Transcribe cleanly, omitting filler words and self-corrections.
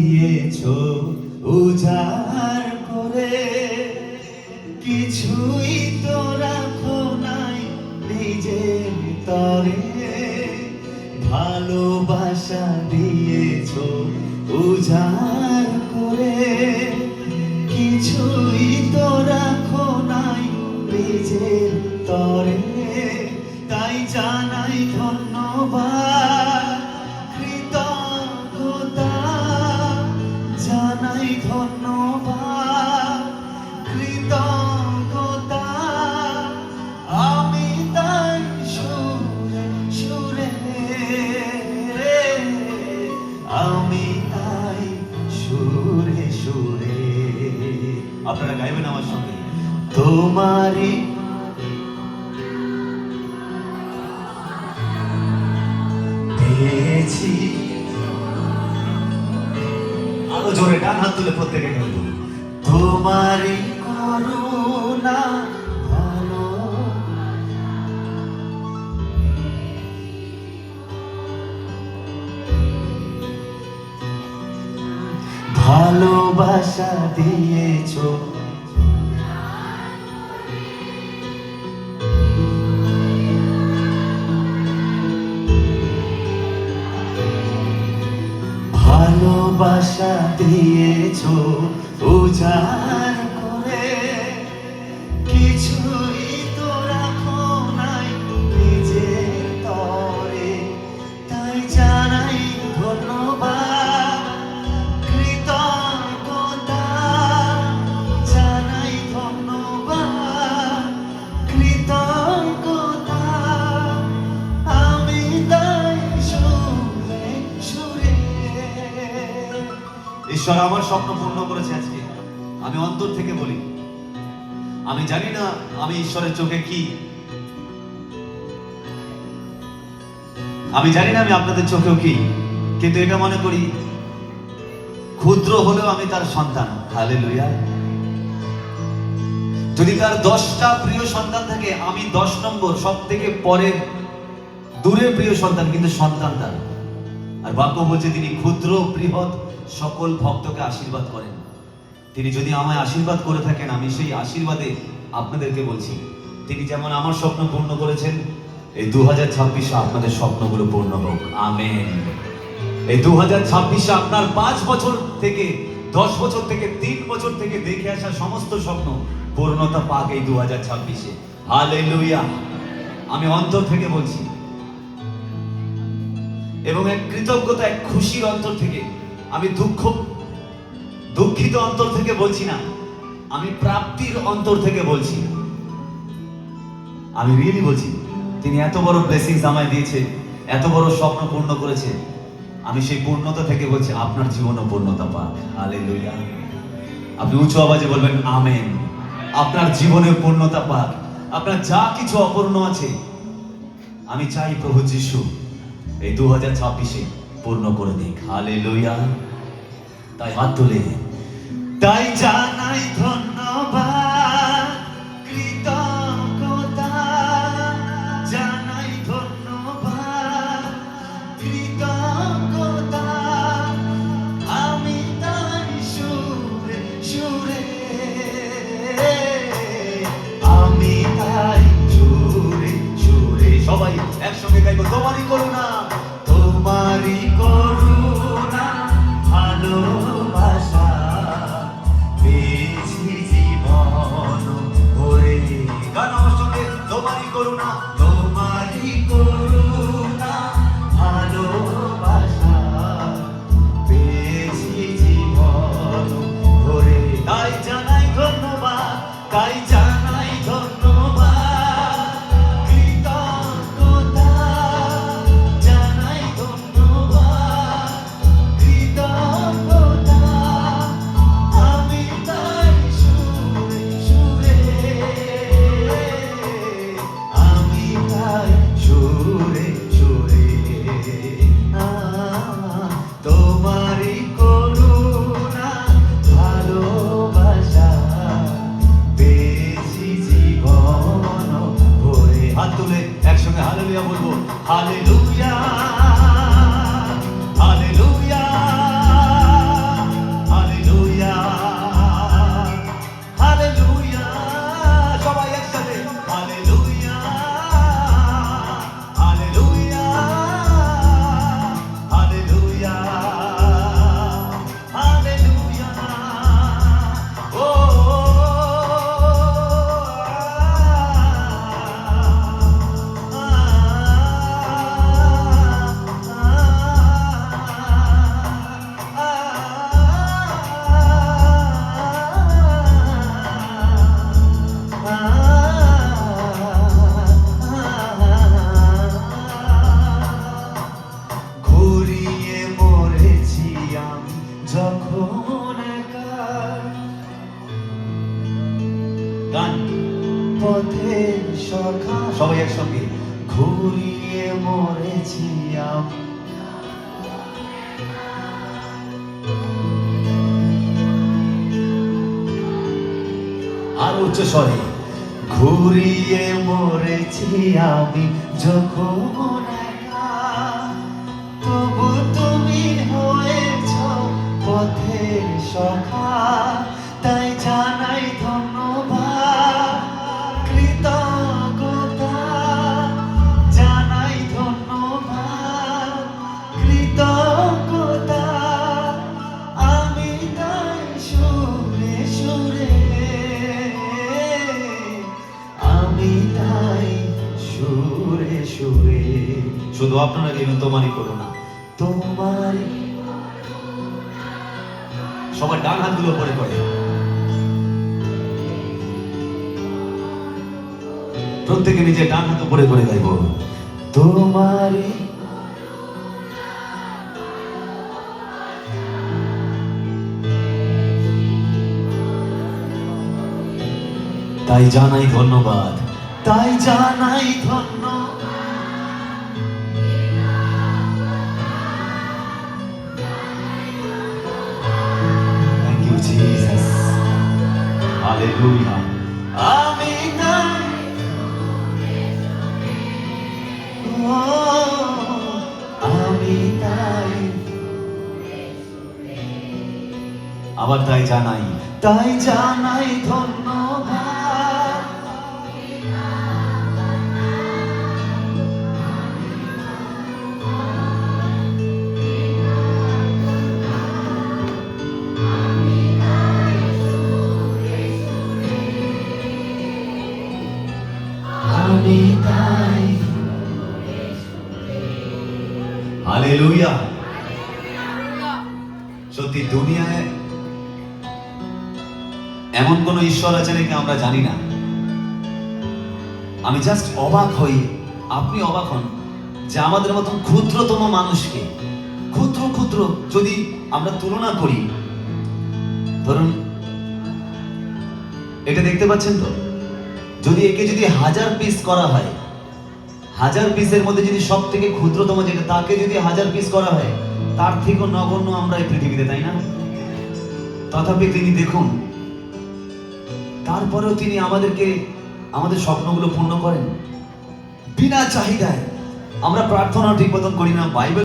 দিয়েছো উজাড় করে, কিছুই তো রাখো নাই নিজের তরে। ভালোবাসা দিয়েছো উজাড় করে, কিছুই তো রাখো নাই নিজের তরে। তাই জানাই ধন্যবাদ, কৃতজ্ঞতা জানাই ধন্যবাদ, কৃতজ্ঞতা। আমি তাই সুরে সুরে, আমি তাই সুরে সুরে। আপনারা গাইবেন আমার সঙ্গে, তোমারই পেয়েছি। আরো জোরে ডান হাত তুলে প্রত্যেকে গাইব, তোমারই করুণা ভালো। ভালোবাসা দিয়েছো ভালোবাসা দিয়েছো উজাড় করে, কিছুই তো রাখো নাই নিজের তরে। তাই জানাই ধন্যবাদ, কৃতজ্ঞতা জানাই ধন্যবাদ, কৃতজ্ঞতা। আমি তাই সুরে সুরে। ঈশ্বর আমার স্বপ্ন পূর্ণ করেছে আজকে। আমি অন্তর থেকে বলি, আমি জানি না আমি ঈশ্বরের চোখে কি, আমি জানি না আমি আপনাদের চোখেও কি, কিন্তু এটা মনে করি ক্ষুদ্র হলেও আমি তার সন্তান। হালেলুয়া। যদি তার 10টা প্রিয় সন্তান থাকে, আমি 10 নম্বর, সব থেকে পরের দূরের প্রিয় সন্তান, কিন্তু সন্তান তার। আর বাক্য বলছে তিনি ক্ষুদ্র বৃহৎ সকল ভক্তকে আশীর্বাদ করেন। তিনি যদি আমায় আশীর্বাদ করে থাকেন, আমি সেই আশীর্বাদে আপনাদেরকে বলছি, তিনি যেমন আমার স্বপ্ন পূর্ণ করেছেন, এই 2026-এ আপনাদের স্বপ্নগুলো পূর্ণ হোক। আমেন। এই 2026-এ আপনার 5 বছর থেকে 10 বছর থেকে 3 বছর থেকে দেখে আসা সমস্ত স্বপ্ন পূর্ণতা পাক এই 2026-এ। হালেলুয়া। আমি অন্তর থেকে বলছি, এবং এক কৃতজ্ঞতা, এক খুশির অন্তর থেকে। আমি দুঃখিত অন্তর থেকে বলছি না, আমি প্রাপ্তির অন্তর থেকে বলছি। আমি রিয়েলি বলছি, তিনি এত বড় ব্লেসিংস আমায় দিয়েছে, এত বড় স্বপ্ন পূর্ণ করেছে। আমি সেই পূর্ণতা থেকে বলছি, আপনার জীবনও পূর্ণতা পাক। হালেলুয়া। আপনি উঁচু আওয়াজে বলবেন আমেন। আপনার জীবনে পূর্ণতা পাক। আপনার যা কিছু অপূর্ণ আছে, আমি চাই প্রভু যিশু এই 2026-এ পূর্ণ করে দিক। হালেলুয়া। তাই হাত তুলে, তাই জানাই ধন্যবাদ, কৃতজ্ঞতা জানাই ধন্যবাদ, কৃতজ্ঞতা। আমি তাই সুরে সুরে, আমি তাই সুরে সুরে। সবাই একসঙ্গে গাইব, তোমারই করুণা, তোমারই করুণা ভালোবাসা পেয়েছি জীবন ভরে। গান আমার সঙ্গে, তোমারই করুণা, তোমারই করুণা ভালোবাসা পেয়েছি জীবন ভরে। তাই জানাই ধন্যবাদ, তাই জানাই ধন্যবাদ, কৃতজ্ঞতা জানাই ধন্যবাদ, কৃতজ্ঞতা। আমি তাই সুরে সুরে, আমি তাই সুরে সুরে। তোমারই করুণা ভালোবাসা পেয়ে যখন একা গান পথের সখা সবাই একসঙ্গে ঘুরিয়ে মরেছি আমি আর উচ্চ স্বরে ঘুরিয়ে মরেছি আমি যখন একা তবু তুমি হয়েছ পথের সখা তাই জানাই ধন্যবাদ কৃতজ্ঞতা জানাই ধন্যবাদ কৃতজ্ঞতা আমি তাই সুরে সুরে আমি তাই সুরে সুরে শুধু আপনারা গেলেন তোমারই করুণা তোমারই সবার ডান হাতগুলো পরে করে প্রত্যেকে নিজের ডান হাত উপরে করে গাইব তোমারই তাই জানাই ধন্যবাদ তাই জানাই ধন্যবাদ থ্যাংক ইউ জিসাস হালেলুয়া আমি তাই আমি তাই আবার তাই জানাই ধন্যবাদ আমি তাই হালেলুয়া সত্যি দুনিয়ায় এমন কোন ঈশ্বর আছে নাকি আমরা জানি না আমি জাস্ট অবাক হই আপনি অবাক হন যে আমাদের মতন ক্ষুদ্রতম মানুষকে ক্ষুদ্র ক্ষুদ্র যদি আমরা তুলনা করি ধরুন এটা দেখতে পাচ্ছেন তো যদি একে যদি 1000 পিস করা হয় 1000 পিসের মধ্যে যদি সব থেকে ক্ষুদ্রতম যেটা তাকে যদি 1000 পিস করা হয় তার থেকেও নগণ্য আমরা এই পৃথিবীতে তাই না তথাপি তিনি দেখুন তারপরেও তিনি আমাদেরকে আমাদের স্বপ্নগুলো পূর্ণ করেন বিনা চাহিদায় আমরা প্রার্থনা ঠিক মতন করি না বাইবেল